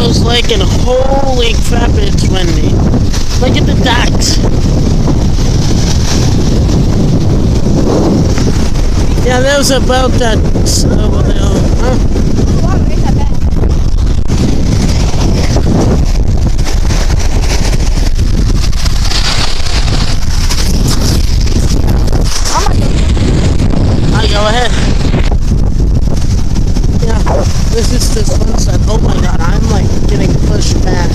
Closed Lake, and holy crap, it's windy. Look at the ducks. Yeah, there's a boat that's over there. Huh? Go ahead. Yeah, this is the sunset. Oh my god, I'm like getting pushed back.